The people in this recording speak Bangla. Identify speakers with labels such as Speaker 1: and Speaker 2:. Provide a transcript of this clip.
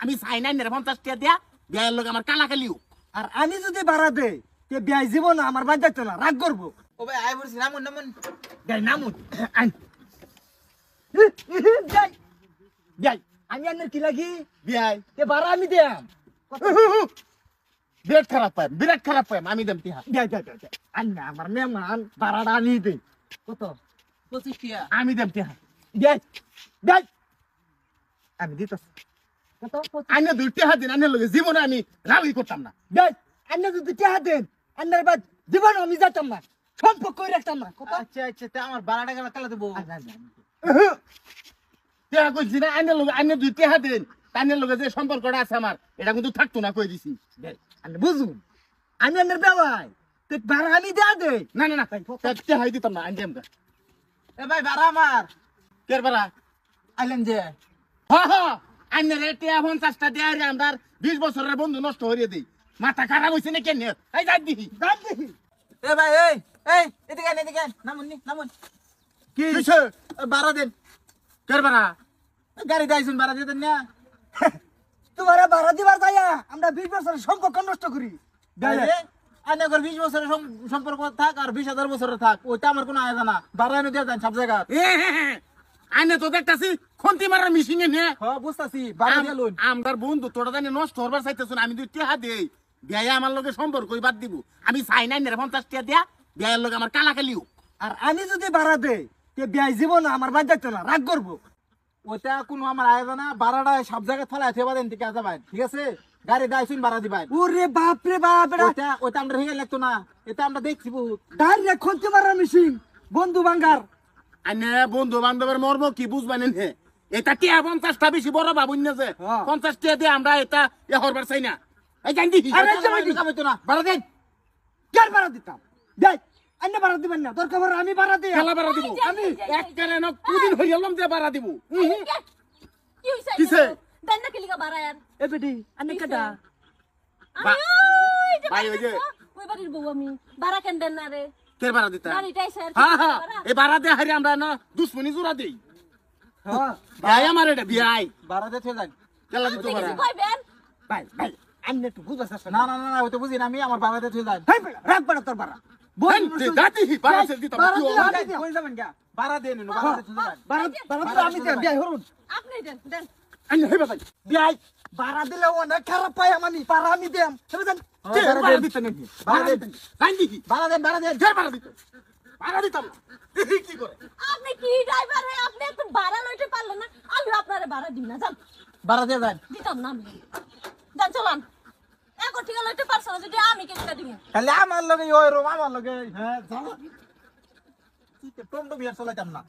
Speaker 1: আমি চাই না 50 টাকা দিয়া বিয়ার লোক আমার কালাকালিও।
Speaker 2: আর আমি যদি ভাড়া দেই তে বিয়াই জীবন আমার বাদ যাইতো না, রাগ করবো।
Speaker 3: ও ভাই আই বলছি নামুন নামুন।
Speaker 1: যাই নামুন আইন
Speaker 2: যাই যাই আমি আন্নের কি লাগি
Speaker 1: বিয়াই
Speaker 2: তে ভাড়া আমি দেম।
Speaker 1: বিরাট খারাপ পাই, বিরাট খারাপ পাই, আমি দেম টিহা।
Speaker 2: যাই যাই যাই যাই আন্না আমার মেহমান ভাড়াটা আনি দে। কত?
Speaker 3: 25 টাকা।
Speaker 1: আমি দেম টিহা।
Speaker 2: যাই যাই আমি দিতেছি। কত?
Speaker 1: আইনে 2 টাকা দিন, আইনের লগে জীবনে আমি রাবি করতাম না।
Speaker 2: যাই আন্না যদি টাকা দেন আন্নার বাদ জীবন আমি যাইতাম না, সম্পর্ক করে রাখতাম না। কত?
Speaker 3: আচ্ছা আচ্ছা তা আমার 12 টাকা কালা দেবো।
Speaker 1: টিহা কইছি না, আইনের লগে আইনে 2 টাকা দিন, আইনের লগে যে সম্পর্কটা আছে আমার এটা কিন্তু থাকতো না, কই দিছি।
Speaker 2: আন্না বুঝুন আমি আন্নার বেলায় তে ভাড়া আমি দেয়া দে।
Speaker 1: না না না টিহাই দিতাম না, আইন দেম গা।
Speaker 3: এ ভাই ভাড়া আমার
Speaker 1: কের বারা
Speaker 3: আইলেন যে
Speaker 1: হা হা আইনের টিয়া 50 টাকা দেয়া রে আমরা 20 বছরের বন্ধু নষ্ট হইরে দেই। মাথা খারাপ হইছে না কেন? এই যাই দিহি
Speaker 2: যাই দেখি
Speaker 3: এ ভাই এই এদিকে আন এদিকে আন। নামুন নি নামুন।
Speaker 2: কি
Speaker 1: কিসে
Speaker 3: ভাড়া দেন।
Speaker 1: কের বারা
Speaker 3: গাড়ি দাইছুন ভাড়া দিতেন না।
Speaker 2: তোমার ভাড়া দিবার যাইয়া আমরা 20 বছরের সম্পর্ক নষ্ট করি।
Speaker 3: আনে কর 20 বছরের সম্পর্ক থাক আর 20,000 বছরের থাক, ওইটা আমার কোনো আয়োজন না। ভাড়া এনে দিয়ে দেন সব জায়গা।
Speaker 1: আইনে তো দেখতাছি খন্তি মারার মিশিং এ নে।
Speaker 3: হ্যাঁ বুঝতাছি ভাড়া দিয়ে লুন।
Speaker 1: আমদার বন্ধু তোরা জানি নষ্ট হবার চাইতেছ, আমি 2 টাকা দেই বিয়া আমার লগে সম্পর্কই বাদ দিব। আমি চাই না 50 টাকা দিয়া বিয়ার লগে আমার কালাকালিও।
Speaker 2: আর আমি যদি ভাড়া দেই তে বিয়াই জীবন আমার বাদ যাইতো না, রাগ করবো।
Speaker 3: ওইটা কোনো আমার আয়োজন না। ভাড়াটা সব জায়গায় ফেলা থেবা দেন ঠিক আছে ভাই, ঠিক আছে? গাড়ি দাইছুন ভাড়া দিবাই।
Speaker 2: ওরে বাপ রে বাপ, এটা
Speaker 3: ওইটা ওইটা আমরা হেগে লাগতো না, এটা আমরা দেখছি বহুত।
Speaker 2: ডাইরেক্ট খুলতে মারা মিশিং বন্ধু বাঙ্গার।
Speaker 1: আইনে বন্ধু বান্ধবের মর্ম কি বুঝবেন হে? এটা টিয়া 50 টা বেশি বড় ভাবুন না যে 50 টাকা দিয়ে আমরা এটা হরবার চাই না। এই জান দিহি
Speaker 2: আরে
Speaker 3: হইতো না।
Speaker 2: ভাড়া দেন। কার ভাড়া দিতাম? দেই আন্য ভাড়া দিবেন না, দরকার পড়লে আমি ভাড়া দিই।
Speaker 1: খেলা বাড়া দিব। আমি এক কারে ন কুদিন হই গেলাম যে বাড়া দিব।
Speaker 4: কি হইছে?
Speaker 1: কিসে?
Speaker 4: দেন না কিলিকা বাড়ায়ার।
Speaker 2: এ বেটি আন্য কেডা?
Speaker 1: ভাই ওই যে
Speaker 4: ওই বাড়ির বউ আমি। বাড়া কেন দেন না রে?
Speaker 1: কে বাড়া দিতা?
Speaker 4: গাড়িটাই স্যার।
Speaker 1: হ্যাঁ হ্যাঁ এই বাড়া দে হারি আমরা না দুশ্মনী জোড়া দেই।
Speaker 2: হ্যাঁ
Speaker 1: ভাই আমার এটা বিয়াই
Speaker 3: ভাড়া দিয়ে যান।
Speaker 1: খেলা দিতে পারে।
Speaker 4: কইবেন?
Speaker 2: ভাই ভাই আন্য একটু বুঝার চেষ্টা
Speaker 3: না না না না, ওইটা বুঝি না আমি। আমার ভাড়া দিয়ে যান।
Speaker 2: ভাই রাগ বাড়া তোর ভাড়া।
Speaker 1: বল দাদি বাড়া সে দিতা।
Speaker 2: ভাড়া দিলে আমি দিই।
Speaker 3: কই যাবেন গা? ভাড়া দিয়ে নিন, ভাড়া দিয়ে যান।
Speaker 2: ভাড়া দিলে আমি দিই, বিয়াই হরুন।
Speaker 4: আপনি দেন দেন।
Speaker 1: আইনে হইবা ভাই
Speaker 2: বিয়াই ভাড়া দিলে অনেক খারাপ পাই আমি, ভাড়া আমি দেম। বুঝেন?
Speaker 1: কে বাড়া দিতে নাকি?
Speaker 3: ভাড়া দেন।
Speaker 1: লাইন দিহি
Speaker 3: ভাড়া দেন ভাড়া দেন।
Speaker 1: কে বাড়া দিতে? বাড়া দিতাম না। কি করে?
Speaker 4: আপনি কি ড্রাইভার হে? আপনি এত ভাড়া লইতে পারলেন না। আমি আপনারে ভাড়া দিই না, যান।
Speaker 3: ভাড়া দিয়ে যান।
Speaker 4: দিতাম না আমি। যান চলান। এখন ঠিক লইতে পারছ না, যদি আমি কেটে দিই।
Speaker 3: খালি আমার লগে ওই রুম আমার লগে। হ্যাঁ যাও। তুই তো টমটো বিয়ার চলাইতাম না।